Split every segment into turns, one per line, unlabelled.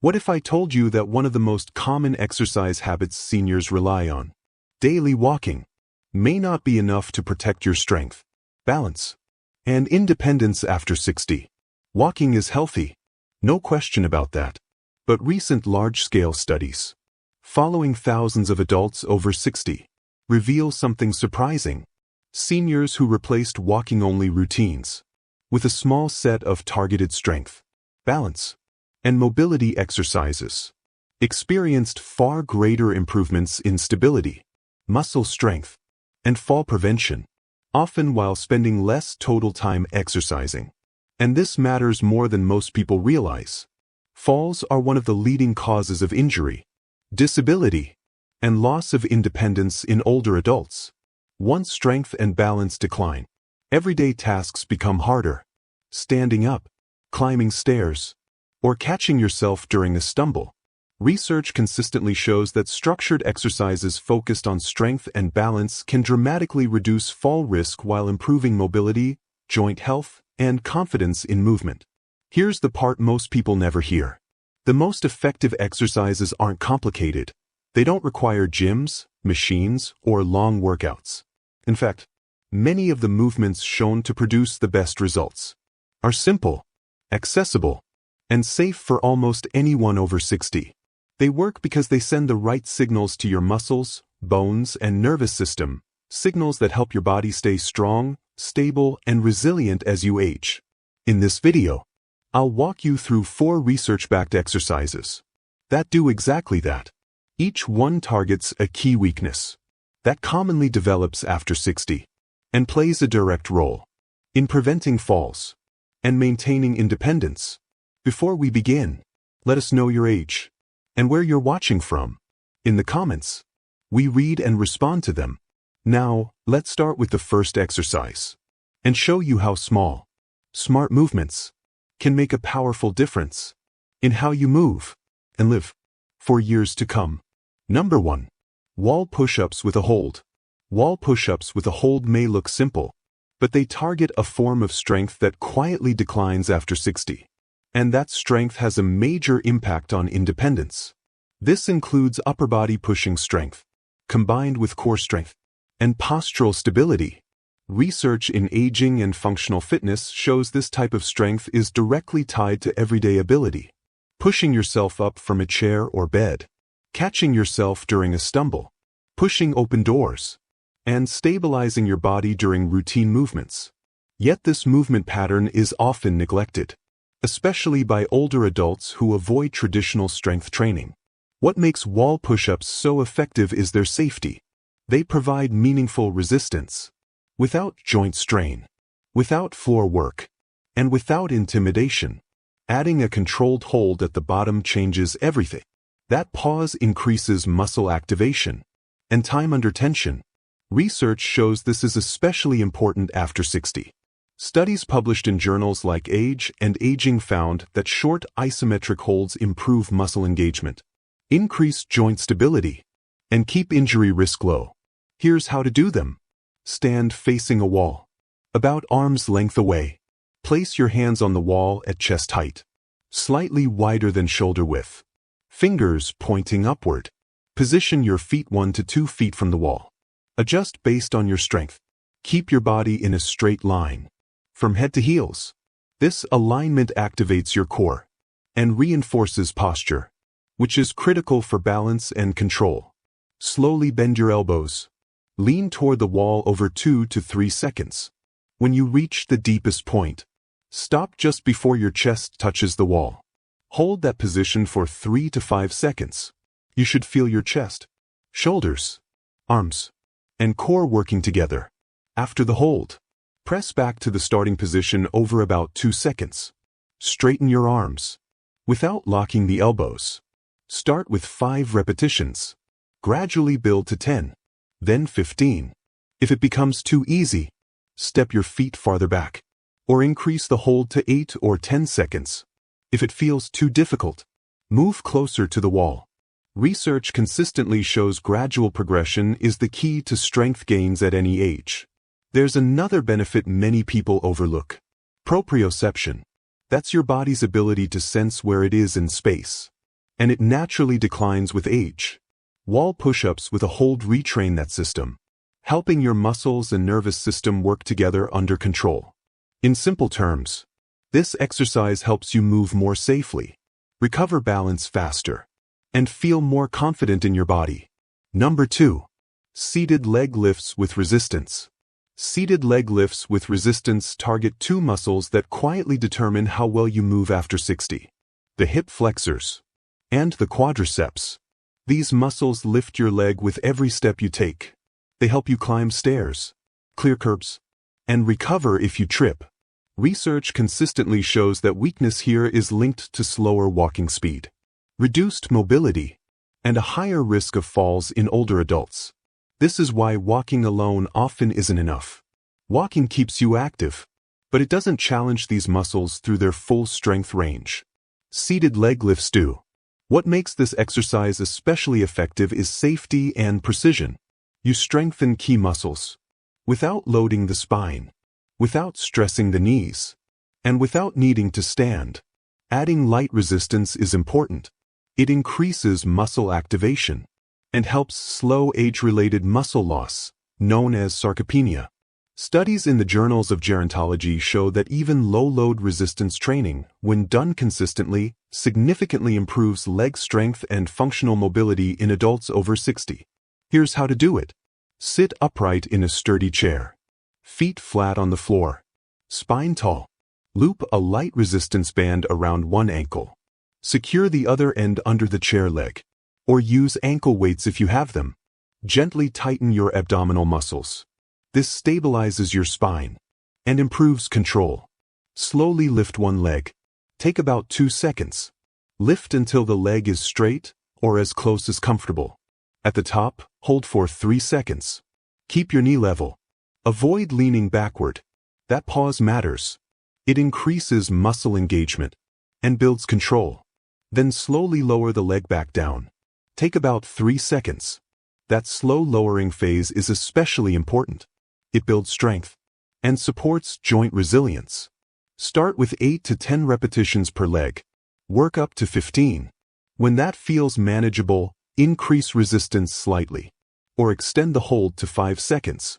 What if I told you that one of the most common exercise habits seniors rely on, daily walking, may not be enough to protect your strength, balance, and independence after 60? Walking is healthy, no question about that. But recent large-scale studies, following thousands of adults over 60, reveal something surprising. Seniors who replaced walking-only routines with a small set of targeted strength, balance, and mobility exercises experienced far greater improvements in stability, muscle strength, and fall prevention, often while spending less total time exercising. And this matters more than most people realize. Falls are one of the leading causes of injury, disability, and loss of independence in older adults. Once strength and balance decline, everyday tasks become harder. Standing up, climbing stairs, or catching yourself during a stumble. Research consistently shows that structured exercises focused on strength and balance can dramatically reduce fall risk while improving mobility, joint health, and confidence in movement. Here's the part most people never hear. The most effective exercises aren't complicated. They don't require gyms, machines, or long workouts. In fact, many of the movements shown to produce the best results are simple, accessible, and safe for almost anyone over 60. They work because they send the right signals to your muscles, bones, and nervous system, signals that help your body stay strong, stable, and resilient as you age. In this video, I'll walk you through 4 research-backed exercises that do exactly that. Each one targets a key weakness that commonly develops after 60 and plays a direct role in preventing falls and maintaining independence. Before we begin, let us know your age and where you're watching from. In the comments, we read and respond to them. Now, let's start with the first exercise and show you how small, smart movements can make a powerful difference in how you move and live for years to come. Number 1. Wall push-ups with a hold. Wall push-ups with a hold may look simple, but they target a form of strength that quietly declines after 60. And that strength has a major impact on independence. This includes upper body pushing strength, combined with core strength and postural stability. Research in aging and functional fitness shows this type of strength is directly tied to everyday ability. Pushing yourself up from a chair or bed, catching yourself during a stumble, pushing open doors, and stabilizing your body during routine movements. Yet this movement pattern is often neglected, especially by older adults who avoid traditional strength training. What makes wall push-ups so effective is their safety. They provide meaningful resistance, without joint strain, without floor work, and without intimidation. Adding a controlled hold at the bottom changes everything. That pause increases muscle activation and time under tension. Research shows this is especially important after 60. Studies published in journals like Age and Aging found that short isometric holds improve muscle engagement, increase joint stability, and keep injury risk low. Here's how to do them. Stand facing a wall, about arm's length away. Place your hands on the wall at chest height, slightly wider than shoulder width. Fingers pointing upward. Position your feet 1 to 2 feet from the wall. Adjust based on your strength. Keep your body in a straight line, from head to heels. This alignment activates your core and reinforces posture, which is critical for balance and control. Slowly bend your elbows. Lean toward the wall over 2 to 3 seconds. When you reach the deepest point, stop just before your chest touches the wall. Hold that position for 3 to 5 seconds. You should feel your chest, shoulders, arms, and core working together. After the hold, press back to the starting position over about 2 seconds. Straighten your arms, without locking the elbows. Start with 5 repetitions. Gradually build to 10, then 15. If it becomes too easy, step your feet farther back, or increase the hold to 8 or 10 seconds. If it feels too difficult, move closer to the wall. Research consistently shows gradual progression is the key to strength gains at any age. There's another benefit many people overlook. Proprioception. That's your body's ability to sense where it is in space. and it naturally declines with age. Wall push-ups with a hold retrain that system, helping your muscles and nervous system work together under control. In simple terms, this exercise helps you move more safely, recover balance faster, and feel more confident in your body. Number 2. Seated leg lifts with resistance. Seated leg lifts with resistance target two muscles that quietly determine how well you move after 60. The hip flexors and the quadriceps. These muscles lift your leg with every step you take. They help you climb stairs, clear curbs, and recover if you trip. Research consistently shows that weakness here is linked to slower walking speed, reduced mobility, and a higher risk of falls in older adults. This is why walking alone often isn't enough. Walking keeps you active, but it doesn't challenge these muscles through their full strength range. Seated leg lifts do. What makes this exercise especially effective is safety and precision. You strengthen key muscles without loading the spine, without stressing the knees, and without needing to stand. Adding light resistance is important. It increases muscle activation and helps slow age-related muscle loss, known as sarcopenia. Studies in the journals of gerontology show that even low-load resistance training, when done consistently, significantly improves leg strength and functional mobility in adults over 60. Here's how to do it. Sit upright in a sturdy chair. Feet flat on the floor. Spine tall. Loop a light resistance band around one ankle. Secure the other end under the chair leg, or use ankle weights if you have them. Gently tighten your abdominal muscles. This stabilizes your spine and improves control. Slowly lift one leg. Take about 2 seconds. Lift until the leg is straight or as close as comfortable. At the top, hold for 3 seconds. Keep your knee level. Avoid leaning backward. That pause matters. It increases muscle engagement and builds control. Then slowly lower the leg back down. Take about 3 seconds. That slow lowering phase is especially important. It builds strength and supports joint resilience. Start with 8 to 10 repetitions per leg. Work up to 15. When that feels manageable, increase resistance slightly, or extend the hold to 5 seconds.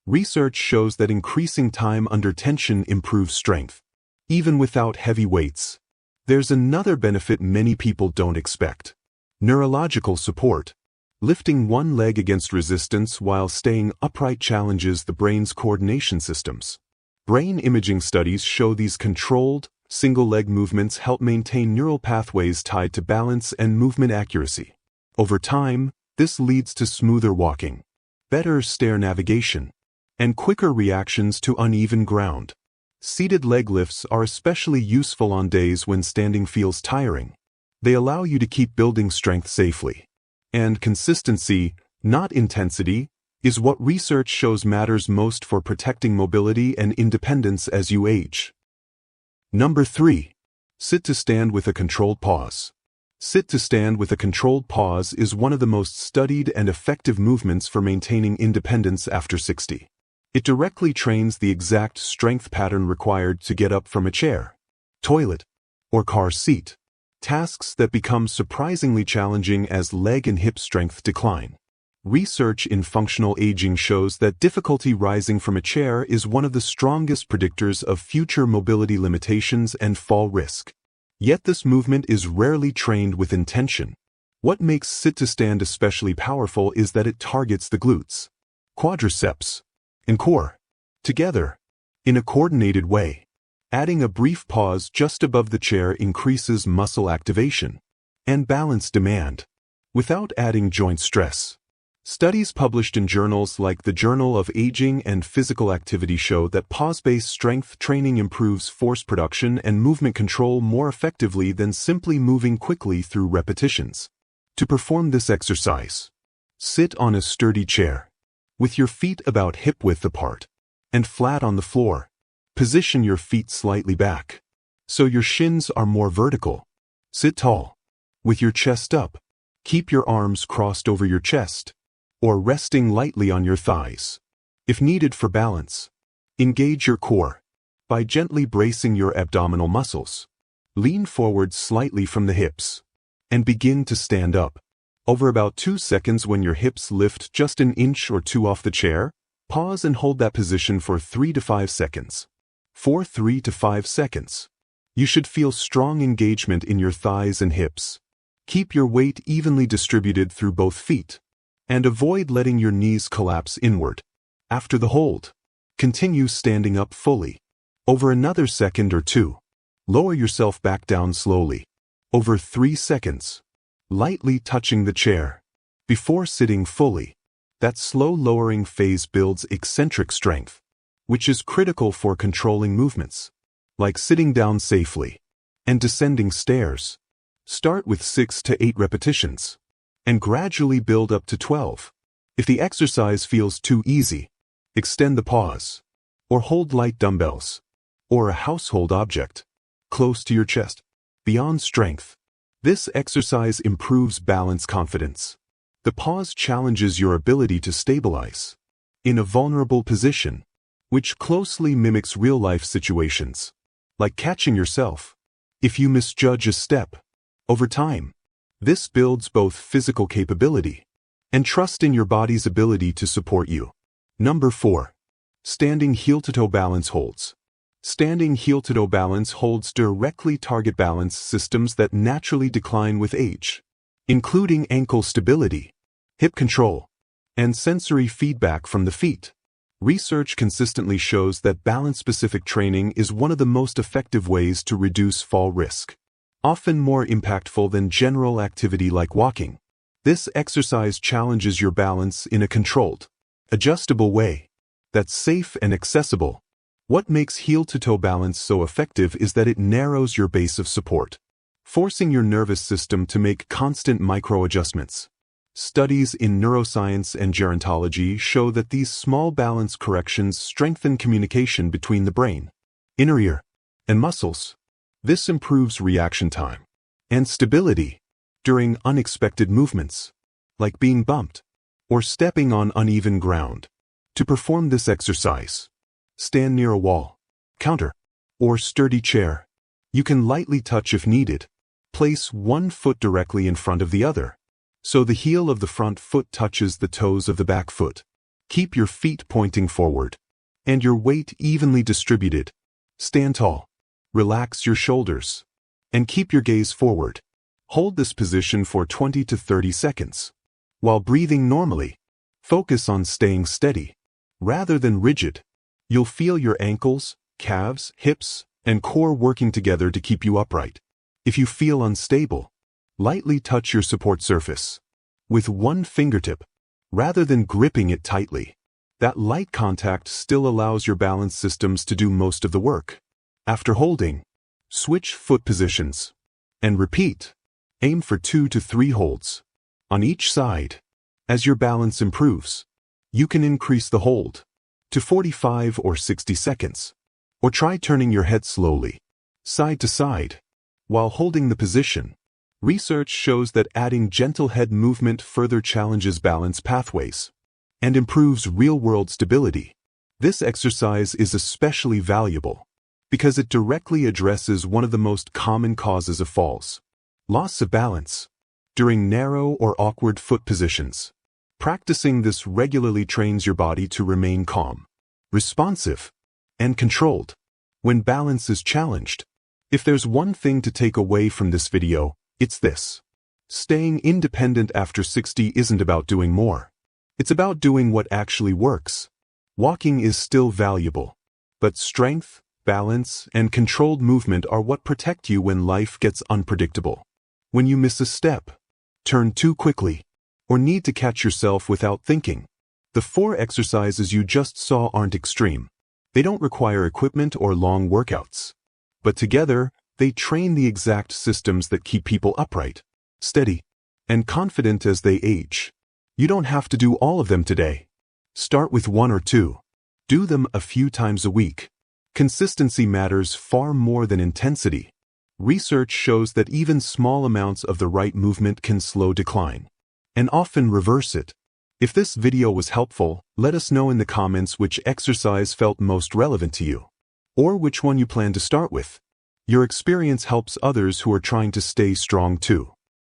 Research shows that increasing time under tension improves strength, even without heavy weights. There's another benefit many people don't expect. Neurological support. Lifting one leg against resistance while staying upright challenges the brain's coordination systems. Brain imaging studies show these controlled, single-leg movements help maintain neural pathways tied to balance and movement accuracy. Over time, this leads to smoother walking, better stair navigation, and quicker reactions to uneven ground. Seated leg lifts are especially useful on days when standing feels tiring. They allow you to keep building strength safely. And consistency, not intensity, is what research shows matters most for protecting mobility and independence as you age. Number 3. Sit to stand with a controlled pause. Sit to stand with a controlled pause is one of the most studied and effective movements for maintaining independence after 60. It directly trains the exact strength pattern required to get up from a chair, toilet, or car seat. Tasks that become surprisingly challenging as leg and hip strength decline. Research in functional aging shows that difficulty rising from a chair is one of the strongest predictors of future mobility limitations and fall risk. Yet this movement is rarely trained with intention. What makes sit to stand especially powerful is that it targets the glutes, quadriceps, and core together in a coordinated way. Adding a brief pause just above the chair increases muscle activation and balance demand without adding joint stress. Studies published in journals like the Journal of Aging and Physical Activity show that pause-based strength training improves force production and movement control more effectively than simply moving quickly through repetitions. To perform this exercise, sit on a sturdy chair with your feet about hip-width apart and flat on the floor. Position your feet slightly back so your shins are more vertical. Sit tall with your chest up. Keep your arms crossed over your chest or resting lightly on your thighs. If needed for balance, engage your core by gently bracing your abdominal muscles. Lean forward slightly from the hips and begin to stand up. Over about 2 seconds when your hips lift just an inch or two off the chair, pause and hold that position for 3 to 5 seconds. For 3 to 5 seconds. You should feel strong engagement in your thighs and hips. Keep your weight evenly distributed through both feet, and avoid letting your knees collapse inward. After the hold, continue standing up fully. Over another second or two, lower yourself back down slowly. Over 3 seconds, lightly touching the chair. Before sitting fully, that slow lowering phase builds eccentric strength, which is critical for controlling movements, like sitting down safely and descending stairs. Start with 6 to 8 repetitions, and gradually build up to 12. If the exercise feels too easy, extend the pause, or hold light dumbbells, or a household object, close to your chest. Beyond strength, this exercise improves balance confidence. The pause challenges your ability to stabilize in a vulnerable position, which closely mimics real-life situations, like catching yourself if you misjudge a step. Over time, this builds both physical capability and trust in your body's ability to support you. Number 4. Standing heel-to-toe balance holds. Standing heel-to-toe balance holds directly target balance systems that naturally decline with age, including ankle stability, hip control, and sensory feedback from the feet. Research consistently shows that balance-specific training is one of the most effective ways to reduce fall risk, often more impactful than general activity like walking. This exercise challenges your balance in a controlled, adjustable way that's safe and accessible. What makes heel-to-toe balance so effective is that it narrows your base of support, forcing your nervous system to make constant micro-adjustments. Studies in neuroscience and gerontology show that these small balance corrections strengthen communication between the brain, inner ear, and muscles. This improves reaction time and stability during unexpected movements, like being bumped or stepping on uneven ground. To perform this exercise, stand near a wall, counter, or sturdy chair. You can lightly touch if needed. Place one foot directly in front of the other, so the heel of the front foot touches the toes of the back foot. Keep your feet pointing forward, and your weight evenly distributed. Stand tall. Relax your shoulders, and keep your gaze forward. Hold this position for 20 to 30 seconds. While breathing normally, focus on staying steady, rather than rigid. You'll feel your ankles, calves, hips, and core working together to keep you upright. If you feel unstable, lightly touch your support surface with one fingertip, rather than gripping it tightly. That light contact still allows your balance systems to do most of the work. After holding, switch foot positions, and repeat. Aim for 2 to 3 holds on each side. As your balance improves, you can increase the hold to 45 or 60 seconds, or try turning your head slowly, side to side, while holding the position. Research shows that adding gentle head movement further challenges balance pathways and improves real-world stability. This exercise is especially valuable because it directly addresses one of the most common causes of falls: loss of balance during narrow or awkward foot positions. Practicing this regularly trains your body to remain calm, responsive, and controlled when balance is challenged. If there's one thing to take away from this video, it's this: staying independent after 60 isn't about doing more. It's about doing what actually works. Walking is still valuable, but strength, balance, and controlled movement are what protect you when life gets unpredictable. When you miss a step, turn too quickly, or need to catch yourself without thinking. The 4 exercises you just saw aren't extreme. They don't require equipment or long workouts. But together, they train the exact systems that keep people upright, steady, and confident as they age. You don't have to do all of them today. Start with 1 or 2. Do them a few times a week. Consistency matters far more than intensity. Research shows that even small amounts of the right movement can slow decline, and often reverse it. If this video was helpful, let us know in the comments which exercise felt most relevant to you, or which one you plan to start with. Your experience helps others who are trying to stay strong too.